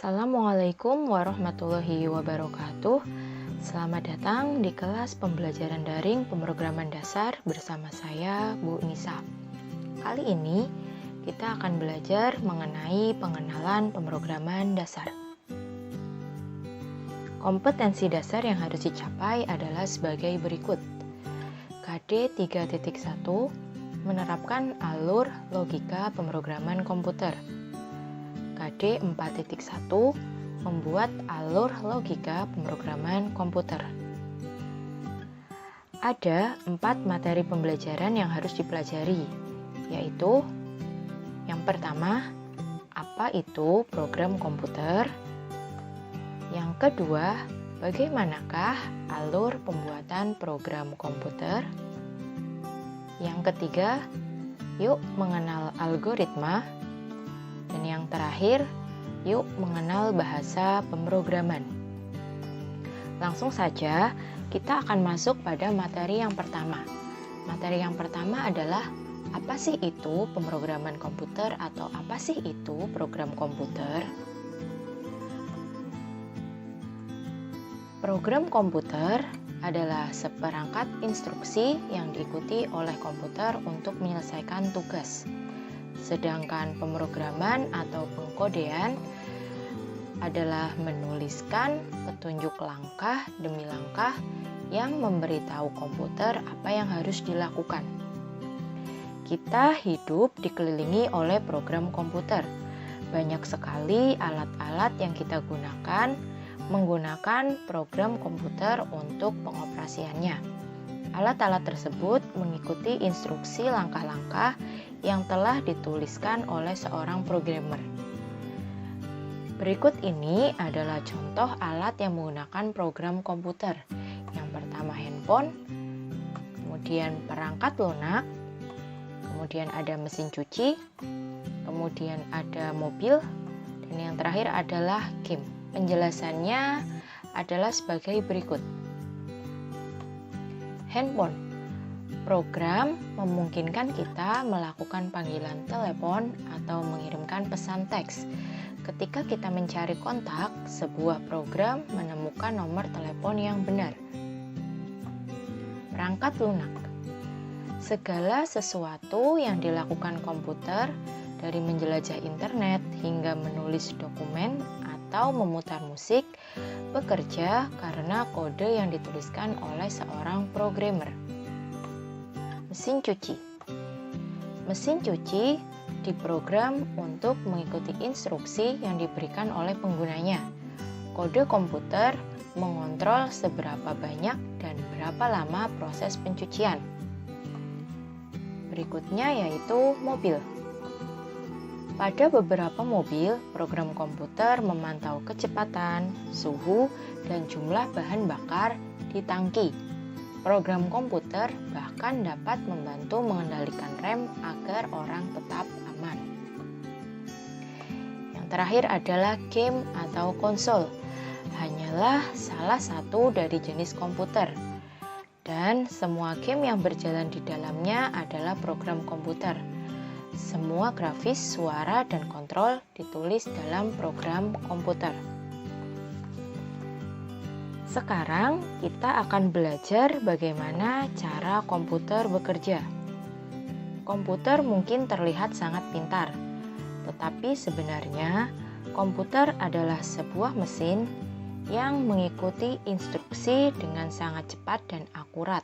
Assalamualaikum warahmatullahi wabarakatuh. Selamat datang di kelas pembelajaran daring pemrograman dasar bersama saya, Bu Nisa. Kali ini kita akan belajar mengenai pengenalan pemrograman dasar. Kompetensi dasar yang harus dicapai adalah sebagai berikut. KD 3.1 menerapkan alur logika pemrograman komputer. KD 4.1 membuat alur logika pemrograman komputer. Ada 4 materi pembelajaran yang harus dipelajari, yaitu yang pertama, apa itu program komputer? Yang kedua, bagaimanakah alur pembuatan program komputer? Yang ketiga, yuk mengenal algoritma. Dan yang terakhir, yuk mengenal bahasa pemrograman. Langsung saja, kita akan masuk pada materi yang pertama. Materi yang pertama adalah apa sih itu pemrograman komputer atau apa sih itu program komputer? Program komputer adalah seperangkat instruksi yang diikuti oleh komputer untuk menyelesaikan tugas. Sedangkan pemrograman atau pengkodean adalah menuliskan petunjuk langkah demi langkah yang memberitahu komputer apa yang harus dilakukan. Kita hidup dikelilingi oleh program komputer. Banyak sekali alat-alat yang kita gunakan menggunakan program komputer untuk pengoperasiannya. Alat-alat tersebut mengikuti instruksi langkah-langkah yang telah dituliskan oleh seorang programmer. Berikut ini adalah contoh alat yang menggunakan program komputer. Yang pertama handphone, kemudian perangkat lunak, kemudian ada mesin cuci, kemudian ada mobil, dan yang terakhir adalah game. Penjelasannya adalah sebagai berikut. Handphone. Program memungkinkan kita melakukan panggilan telepon atau mengirimkan pesan teks. Ketika kita mencari kontak, sebuah program menemukan nomor telepon yang benar. Perangkat lunak. Segala sesuatu yang dilakukan komputer, dari menjelajah internet hingga menulis dokumen atau memutar musik, bekerja karena kode yang dituliskan oleh seorang programmer. Mesin cuci. Mesin cuci diprogram untuk mengikuti instruksi yang diberikan oleh penggunanya. Kode komputer mengontrol seberapa banyak dan berapa lama proses pencucian. Berikutnya yaitu mobil. Pada beberapa mobil, program komputer memantau kecepatan, suhu, dan jumlah bahan bakar di tangki. Program komputer bahkan dapat membantu mengendalikan rem agar orang tetap aman. Yang terakhir adalah game atau konsol. Hanyalah salah satu dari jenis komputer. Dan semua game yang berjalan di dalamnya adalah program komputer. Semua grafis, suara, dan kontrol ditulis dalam program komputer. Sekarang kita akan belajar bagaimana cara komputer bekerja. Komputer mungkin terlihat sangat pintar, tetapi sebenarnya komputer adalah sebuah mesin yang mengikuti instruksi dengan sangat cepat dan akurat.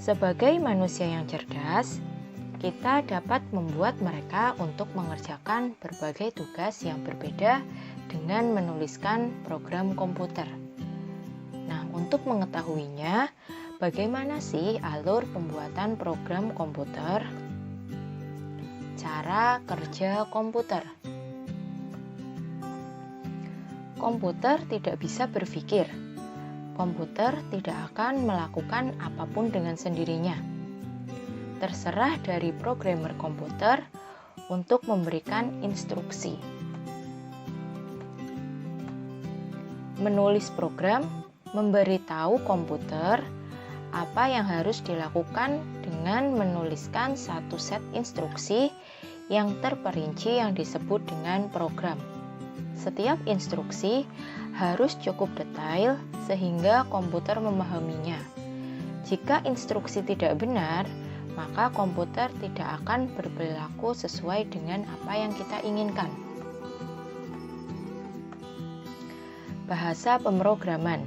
Sebagai manusia yang cerdas, kita dapat membuat mereka untuk mengerjakan berbagai tugas yang berbeda dengan menuliskan program komputer. Nah, untuk mengetahuinya, bagaimana sih alur pembuatan program komputer? Cara kerja komputer. Komputer tidak bisa berpikir. Komputer tidak akan melakukan apapun dengan sendirinya. Terserah dari programmer komputer untuk memberikan instruksi. Menulis program memberitahu komputer apa yang harus dilakukan dengan menuliskan satu set instruksi yang terperinci yang disebut dengan program. Setiap instruksi harus cukup detail sehingga komputer memahaminya. Jika instruksi tidak benar, maka komputer tidak akan berperilaku sesuai dengan apa yang kita inginkan. Bahasa pemrograman.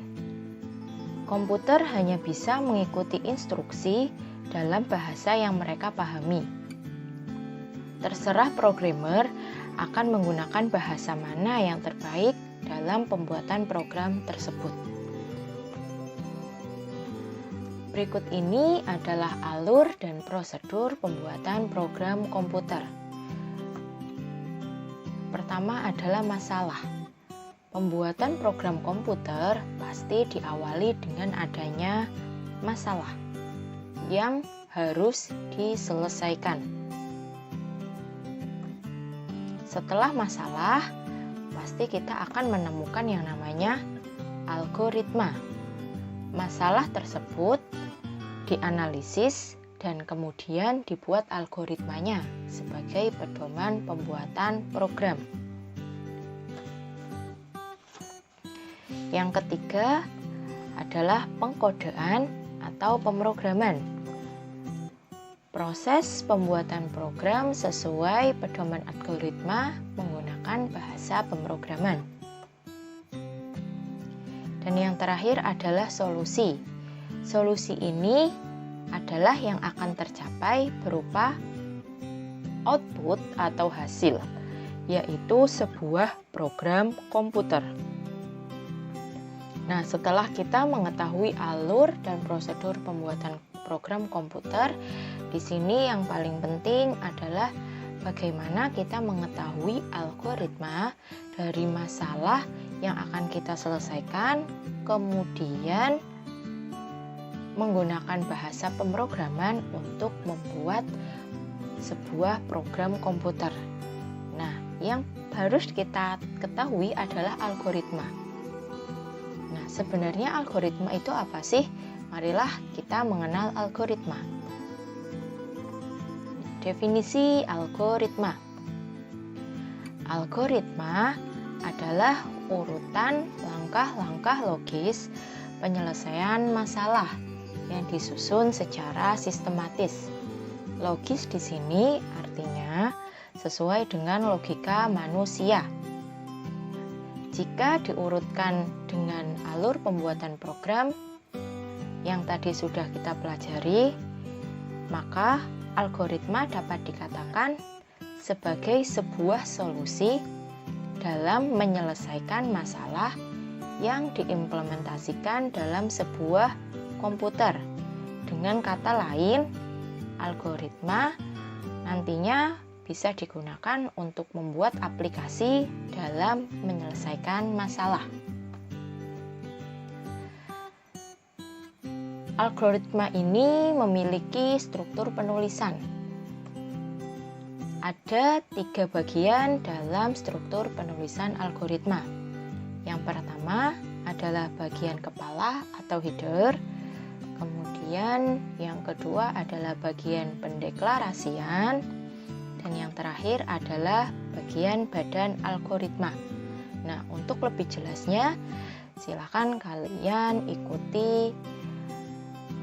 Komputer hanya bisa mengikuti instruksi dalam bahasa yang mereka pahami. Terserah programmer akan menggunakan bahasa mana yang terbaik dalam pembuatan program tersebut. Berikut ini adalah alur dan prosedur pembuatan program komputer. Pertama adalah masalah. Pembuatan program komputer pasti diawali dengan adanya masalah yang harus diselesaikan. Setelah masalah, pasti kita akan menemukan yang namanya algoritma. Masalah tersebut dianalisis dan kemudian dibuat algoritmanya sebagai pedoman pembuatan program. Yang ketiga adalah pengkodean atau pemrograman. Proses pembuatan program sesuai pedoman algoritma menggunakan bahasa pemrograman. Dan yang terakhir adalah solusi. Solusi ini adalah yang akan tercapai berupa output atau hasil, yaitu sebuah program komputer. Nah, setelah kita mengetahui alur dan prosedur pembuatan program komputer, di sini yang paling penting adalah bagaimana kita mengetahui algoritma dari masalah yang akan kita selesaikan, kemudian menggunakan bahasa pemrograman untuk membuat sebuah program komputer. Nah, yang harus kita ketahui adalah algoritma. Nah, sebenarnya algoritma itu apa sih? Marilah kita mengenal algoritma. Definisi algoritma. Algoritma adalah urutan langkah-langkah logis penyelesaian masalah yang disusun secara sistematis. Logis di sini artinya sesuai dengan logika manusia. Jika diurutkan dengan alur pembuatan program yang tadi sudah kita pelajari, maka algoritma dapat dikatakan sebagai sebuah solusi dalam menyelesaikan masalah yang diimplementasikan dalam sebuah komputer. Dengan kata lain, algoritma nantinya bisa digunakan untuk membuat aplikasi dalam menyelesaikan masalah. Algoritma ini memiliki struktur penulisan. Ada 3 bagian dalam struktur penulisan algoritma. Yang pertama adalah bagian kepala atau header. Kemudian yang kedua adalah bagian pendeklarasian. Dan yang terakhir adalah bagian badan algoritma. Nah, untuk lebih jelasnya, silakan kalian ikuti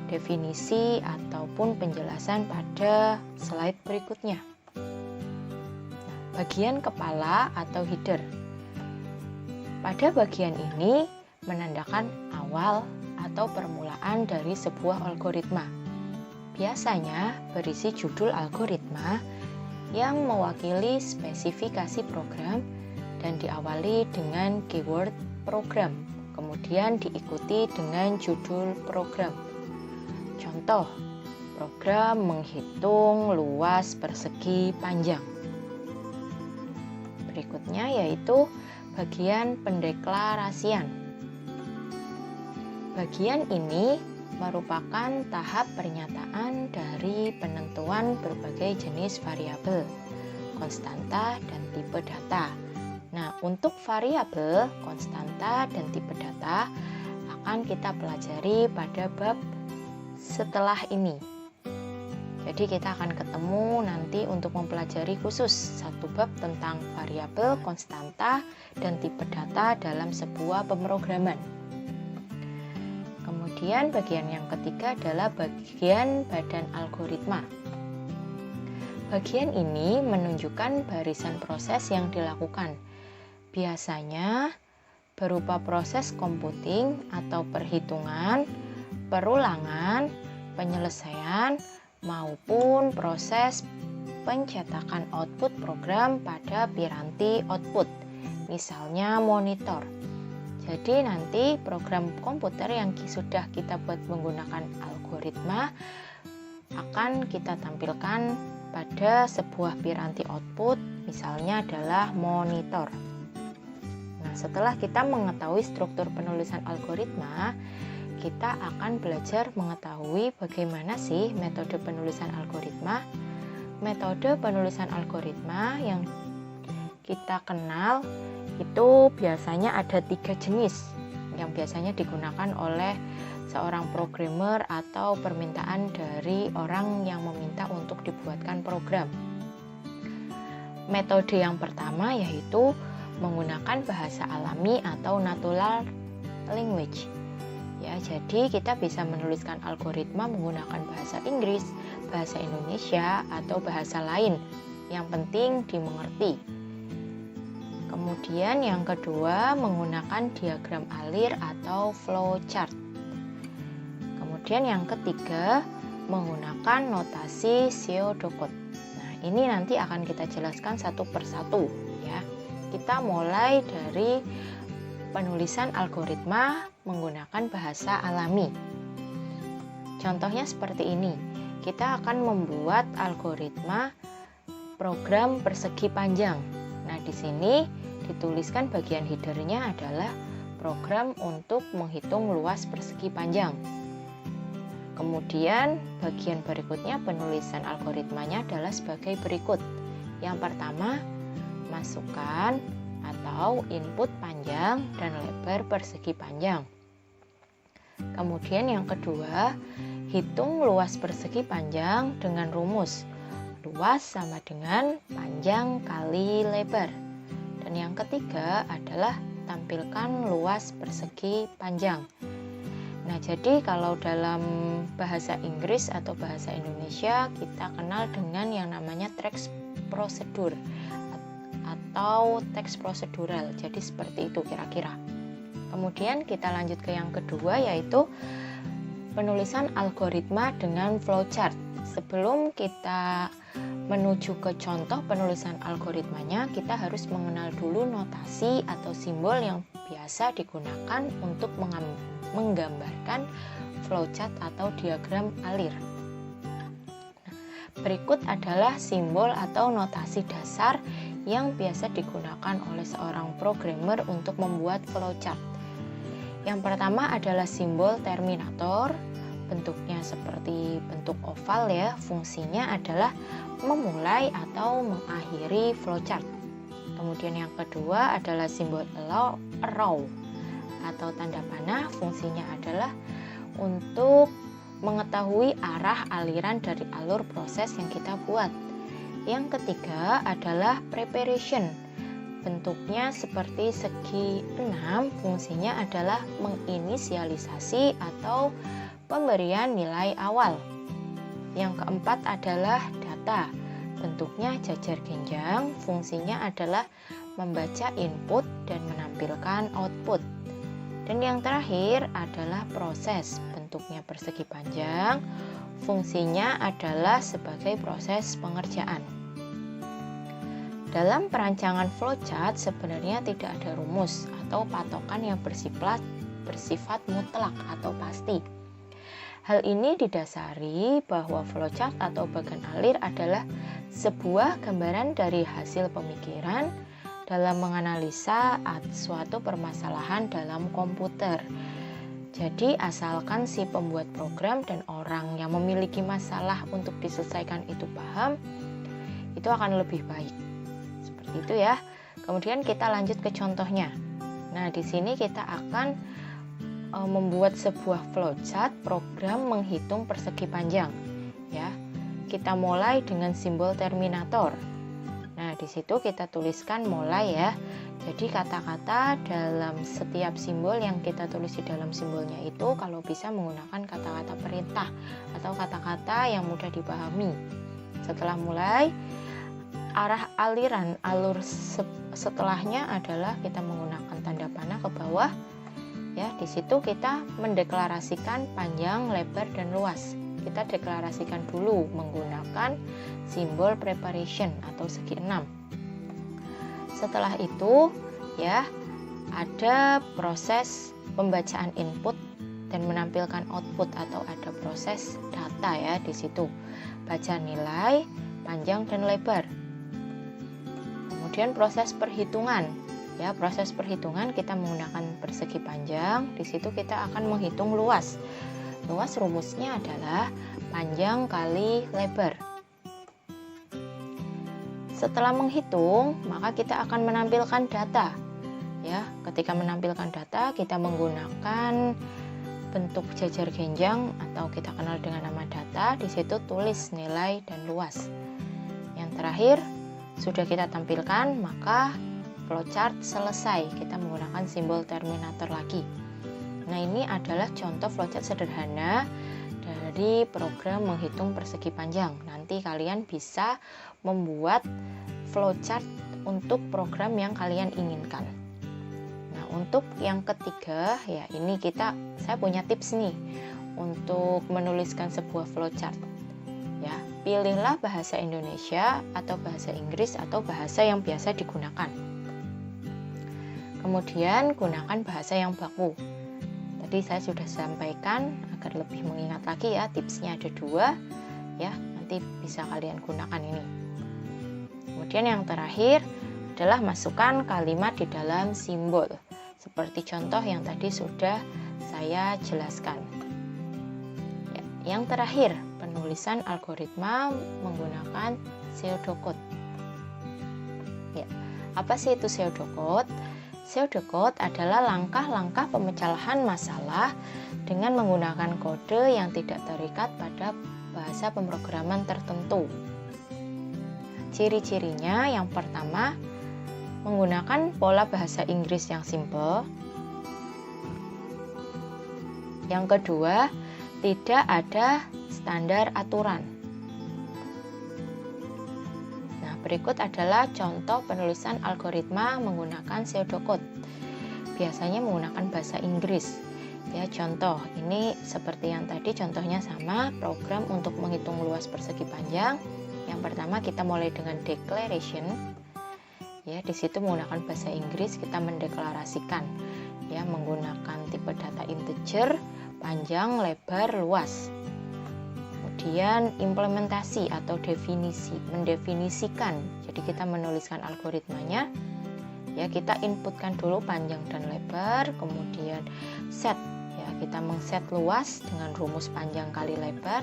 definisi ataupun penjelasan pada slide berikutnya. Bagian kepala atau header. Pada bagian ini menandakan awal atau permulaan dari sebuah algoritma. Biasanya berisi judul algoritma yang mewakili spesifikasi program dan diawali dengan keyword program, kemudian diikuti dengan judul program. Contoh, program menghitung luas persegi panjang. Berikutnya yaitu bagian pendeklarasian. Bagian ini merupakan tahap pernyataan dari penentuan berbagai jenis variabel, konstanta, dan tipe data. Nah, untuk variabel, konstanta, dan tipe data akan kita pelajari pada bab setelah ini. Jadi kita akan ketemu nanti untuk mempelajari khusus satu bab tentang variabel, konstanta, dan tipe data dalam sebuah pemrograman. Kemudian bagian yang ketiga adalah bagian badan algoritma. Bagian ini menunjukkan barisan proses yang dilakukan. Biasanya berupa proses computing atau perhitungan, perulangan, penyelesaian, maupun proses pencetakan output program pada piranti output, misalnya monitor. Jadi nanti program komputer yang sudah kita buat menggunakan algoritma akan kita tampilkan pada sebuah piranti output, misalnya adalah monitor. Nah, setelah kita mengetahui struktur penulisan algoritma, kita akan belajar mengetahui bagaimana sih metode penulisan algoritma. Metode penulisan algoritma yang kita kenal itu biasanya ada 3 jenis yang biasanya digunakan oleh seorang programmer atau permintaan dari orang yang meminta untuk dibuatkan program. Metode yang pertama yaitu menggunakan bahasa alami atau natural language. Ya, jadi kita bisa menuliskan algoritma menggunakan bahasa Inggris, bahasa Indonesia, atau bahasa lain. Yang penting dimengerti. Kemudian yang kedua menggunakan diagram alir atau flowchart. Kemudian yang ketiga menggunakan notasi pseudocode. Nah, ini nanti akan kita jelaskan satu persatu ya. Kita mulai dari penulisan algoritma menggunakan bahasa alami. Contohnya seperti ini. Kita akan membuat algoritma program persegi panjang. Nah, di sini dituliskan bagian headernya adalah program untuk menghitung luas persegi panjang. Kemudian bagian berikutnya penulisan algoritmanya adalah sebagai berikut. Yang pertama, masukkan atau input panjang dan lebar persegi panjang. Kemudian yang kedua, hitung luas persegi panjang dengan rumus luas sama dengan panjang kali lebar. Dan yang ketiga adalah tampilkan luas persegi panjang. Nah, jadi kalau dalam bahasa Inggris atau bahasa Indonesia kita kenal dengan yang namanya text prosedur atau teks prosedural. Jadi seperti itu kira-kira. Kemudian kita lanjut ke yang kedua yaitu penulisan algoritma dengan flowchart. Sebelum kita menuju ke contoh penulisan algoritmanya, kita harus mengenal dulu notasi atau simbol yang biasa digunakan untuk menggambarkan flowchart atau diagram alir. Berikut adalah simbol atau notasi dasar yang biasa digunakan oleh seorang programmer untuk membuat flowchart. Yang pertama adalah simbol terminator, bentuknya seperti bentuk oval ya, fungsinya adalah memulai atau mengakhiri flowchart. Kemudian yang kedua adalah simbol arrow atau tanda panah, fungsinya adalah untuk mengetahui arah aliran dari alur proses yang kita buat. Yang ketiga adalah preparation. Bentuknya seperti segi 6, fungsinya adalah menginisialisasi atau pemberian nilai awal. Yang keempat adalah data. Bentuknya jajar genjang, fungsinya adalah membaca input dan menampilkan output. Dan yang terakhir adalah proses. Bentuknya persegi panjang, fungsinya adalah sebagai proses pengerjaan. Dalam perancangan flowchart sebenarnya tidak ada rumus atau patokan yang bersifat mutlak atau pasti. Hal ini didasari bahwa flowchart atau bagan alir adalah sebuah gambaran dari hasil pemikiran dalam menganalisa suatu permasalahan dalam komputer. Jadi asalkan si pembuat program dan orang yang memiliki masalah untuk diselesaikan itu paham, itu akan lebih baik. Seperti itu ya. Kemudian kita lanjut ke contohnya. Nah, di sini kita akan membuat sebuah flowchart program menghitung persegi panjang ya. kita mulai dengan simbol terminator. Nah, di situ kita tuliskan mulai ya. Jadi kata-kata dalam setiap simbol yang kita tulis di dalam simbolnya itu kalau bisa menggunakan kata-kata perintah atau kata-kata yang mudah dipahami. Setelah mulai, alur setelahnya adalah kita menggunakan tanda panah ke bawah. Ya, di situ kita mendeklarasikan panjang, lebar, dan luas. Kita deklarasikan dulu menggunakan simbol preparation atau segi 6. Setelah itu ya ada proses pembacaan input dan menampilkan output atau ada proses data ya di situ. Baca nilai, panjang dan lebar. Kemudian proses perhitungan. Ya, proses perhitungan kita menggunakan persegi panjang. Di situ kita akan menghitung luas. Luas rumusnya adalah panjang kali lebar. Setelah menghitung, maka kita akan menampilkan data. Ya, ketika menampilkan data, kita menggunakan bentuk jajar genjang atau kita kenal dengan nama data. Di situ tulis nilai dan luas. Yang terakhir, sudah kita tampilkan, maka flowchart selesai. Kita menggunakan simbol terminator lagi. Nah, ini adalah contoh flowchart sederhana dari program menghitung persegi panjang. Nanti kalian bisa membuat flowchart untuk program yang kalian inginkan. Nah, untuk yang ketiga ya ini saya punya tips nih untuk menuliskan sebuah flowchart. Ya, pilihlah bahasa Indonesia atau bahasa Inggris atau bahasa yang biasa digunakan. Kemudian gunakan bahasa yang baku. Tadi saya sudah sampaikan agar lebih mengingat lagi ya, tipsnya ada 2 ya, nanti bisa kalian gunakan ini. Kemudian yang terakhir adalah masukkan kalimat di dalam simbol seperti contoh yang tadi sudah saya jelaskan ya. Yang terakhir, penulisan algoritma menggunakan pseudocode ya. Apa sih itu pseudocode? Pseudocode adalah langkah-langkah pemecahan masalah dengan menggunakan kode yang tidak terikat pada bahasa pemrograman tertentu. Ciri-cirinya yang pertama, menggunakan pola bahasa Inggris yang simple. Yang kedua, tidak ada standar aturan. Berikut adalah contoh penulisan algoritma menggunakan pseudocode. Biasanya menggunakan bahasa Inggris. Ya, contoh ini seperti yang tadi contohnya sama, program untuk menghitung luas persegi panjang. Yang pertama kita mulai dengan declaration. Ya, di situ menggunakan bahasa Inggris kita mendeklarasikan ya menggunakan tipe data integer, panjang, lebar, luas. Kemudian implementasi atau definisi, mendefinisikan. Jadi kita menuliskan algoritmanya. Ya, kita inputkan dulu panjang dan lebar, kemudian set. Ya, kita mengset luas dengan rumus panjang kali lebar.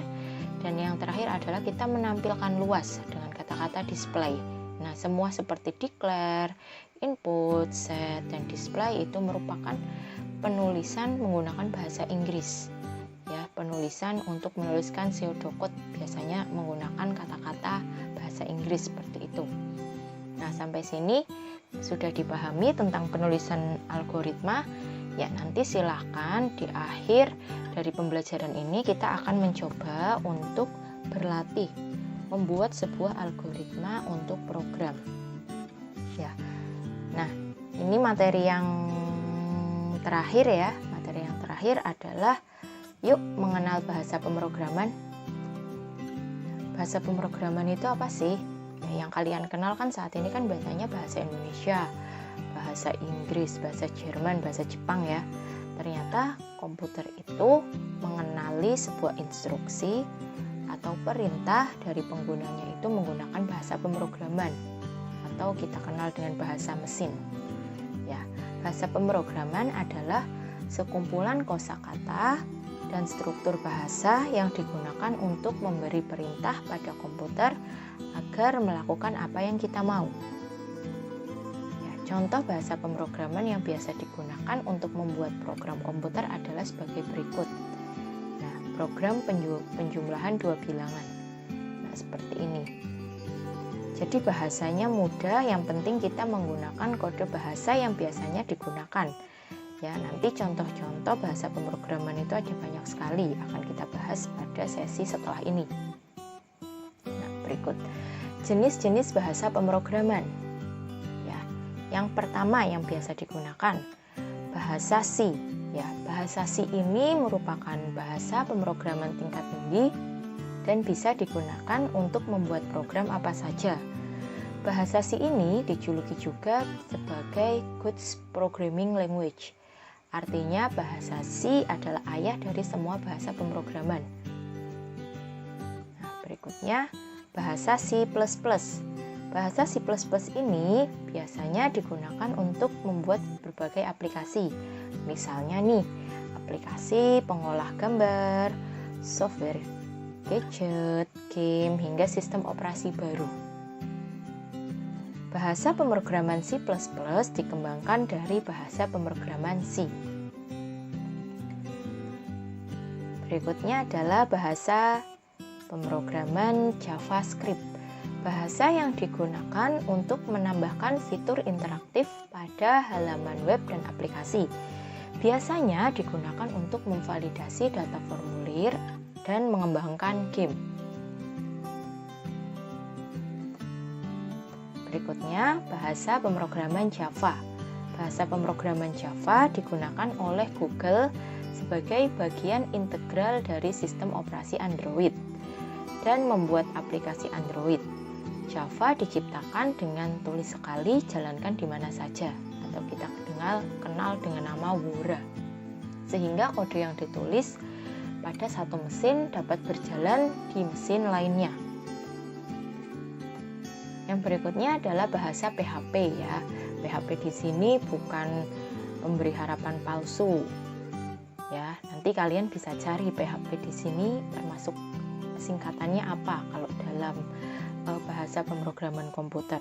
Dan yang terakhir adalah kita menampilkan luas dengan kata-kata display. Nah, semua seperti declare, input, set, dan display itu merupakan penulisan menggunakan bahasa Inggris. Ya, penulisan untuk menuliskan pseudocode biasanya menggunakan kata-kata bahasa Inggris seperti itu. Nah, sampai sini sudah dipahami tentang penulisan algoritma. Ya, nanti silahkan di akhir dari pembelajaran ini kita akan mencoba untuk berlatih membuat sebuah algoritma untuk program. Ya. Nah, ini materi yang terakhir ya. Materi yang terakhir adalah yuk mengenal bahasa pemrograman. Bahasa pemrograman itu apa sih? Ya, yang kalian kenal kan saat ini kan biasanya bahasa Indonesia, bahasa Inggris, bahasa Jerman, bahasa Jepang ya. Ternyata komputer itu mengenali sebuah instruksi atau perintah dari penggunanya itu menggunakan bahasa pemrograman atau kita kenal dengan bahasa mesin. Ya, bahasa pemrograman adalah sekumpulan kosakata dan struktur bahasa yang digunakan untuk memberi perintah pada komputer agar melakukan apa yang kita mau. Ya, contoh bahasa pemrograman yang biasa digunakan untuk membuat program komputer adalah sebagai berikut. Nah, program penjumlahan 2 bilangan. Nah, seperti ini. Jadi bahasanya mudah, yang penting kita menggunakan kode bahasa yang biasanya digunakan. Ya, nanti contoh-contoh bahasa pemrograman itu ada banyak sekali, akan kita bahas pada sesi setelah ini. Nah, berikut jenis-jenis bahasa pemrograman. Ya, yang pertama yang biasa digunakan bahasa C. Ya, bahasa C ini merupakan bahasa pemrograman tingkat tinggi dan bisa digunakan untuk membuat program apa saja. Bahasa C ini dijuluki juga sebagai Good Programming Language. Artinya bahasa C adalah ayah dari semua bahasa pemrograman. Nah, berikutnya bahasa C++. Bahasa C++ ini biasanya digunakan untuk membuat berbagai aplikasi. Misalnya nih, aplikasi pengolah gambar, software gadget, game, hingga sistem operasi baru. Bahasa pemrograman C++ dikembangkan dari bahasa pemrograman C. Berikutnya adalah bahasa pemrograman JavaScript. Bahasa yang digunakan untuk menambahkan fitur interaktif pada halaman web dan aplikasi. Biasanya digunakan untuk memvalidasi data formulir dan mengembangkan game. Berikutnya, bahasa pemrograman Java. Bahasa pemrograman Java digunakan oleh Google sebagai bagian integral dari sistem operasi Android dan membuat aplikasi Android. Java diciptakan dengan tulis sekali, jalankan di mana saja, atau kita kenal dengan nama Wora. Sehingga kode yang ditulis pada satu mesin dapat berjalan di mesin lainnya. Yang berikutnya adalah bahasa PHP ya. PHP di sini bukan pemberi harapan palsu. Ya, nanti kalian bisa cari PHP di sini termasuk singkatannya apa kalau dalam bahasa pemrograman komputer.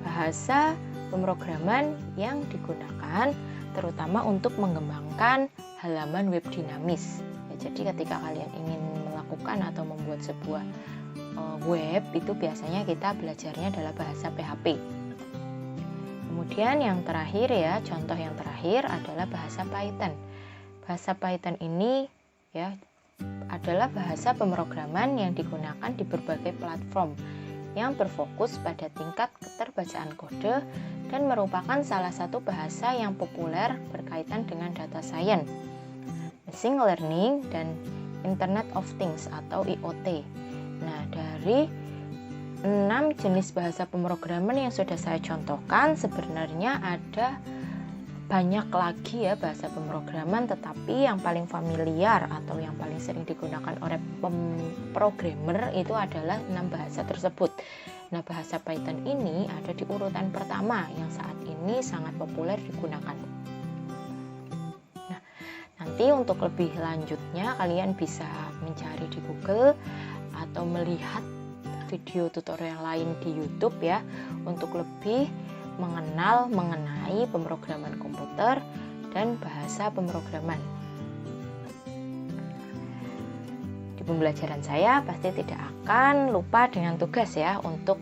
Bahasa pemrograman yang digunakan terutama untuk mengembangkan halaman web dinamis. Ya, jadi ketika kalian ingin melakukan atau membuat sebuah web, itu biasanya kita belajarnya adalah bahasa PHP. Kemudian yang terakhir ya, contoh yang terakhir adalah bahasa Python. Bahasa Python ini ya adalah bahasa pemrograman yang digunakan di berbagai platform yang berfokus pada tingkat keterbacaan kode dan merupakan salah satu bahasa yang populer berkaitan dengan data science, machine learning, dan Internet of Things atau IoT. Nah, dari 6 jenis bahasa pemrograman yang sudah saya contohkan, sebenarnya ada banyak lagi ya bahasa pemrograman, tetapi yang paling familiar atau yang paling sering digunakan oleh pemrogramer itu adalah 6 bahasa tersebut. Nah, bahasa Python ini ada di urutan pertama yang saat ini sangat populer digunakan. Nah, nanti untuk lebih lanjutnya kalian bisa mencari di Google atau melihat video tutorial lain di YouTube ya, untuk lebih mengenai pemrograman komputer dan bahasa pemrograman. Di pembelajaran saya pasti tidak akan lupa dengan tugas ya, untuk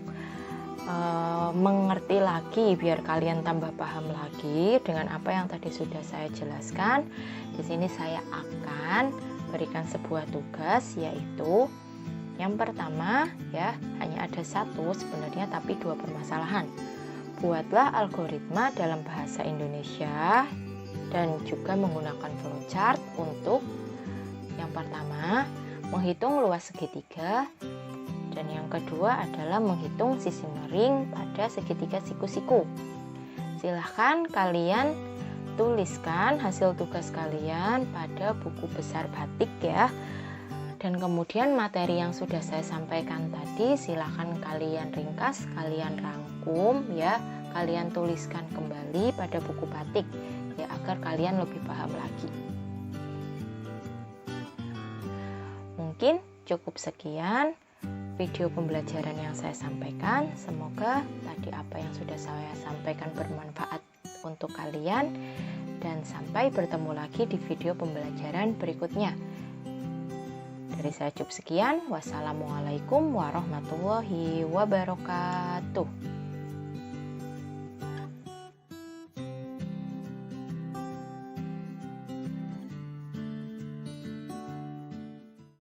mengerti lagi biar kalian tambah paham lagi dengan apa yang tadi sudah saya jelaskan. Di sini saya akan berikan sebuah tugas, yaitu yang pertama ya, hanya ada satu sebenarnya tapi 2 permasalahan. Buatlah algoritma dalam bahasa Indonesia dan juga menggunakan flowchart untuk yang pertama menghitung luas segitiga, dan yang kedua adalah menghitung sisi miring pada segitiga siku-siku. Silahkan kalian tuliskan hasil tugas kalian pada buku besar batik ya. Dan kemudian materi yang sudah saya sampaikan tadi silahkan kalian ringkas, kalian rangkum ya, kalian tuliskan kembali pada buku batik ya, agar kalian lebih paham lagi. Mungkin cukup sekian video pembelajaran yang saya sampaikan. Semoga tadi apa yang sudah saya sampaikan bermanfaat untuk kalian, dan sampai bertemu lagi di video pembelajaran berikutnya. Dari saya cukup sekian. Wassalamualaikum warahmatullahi wabarakatuh.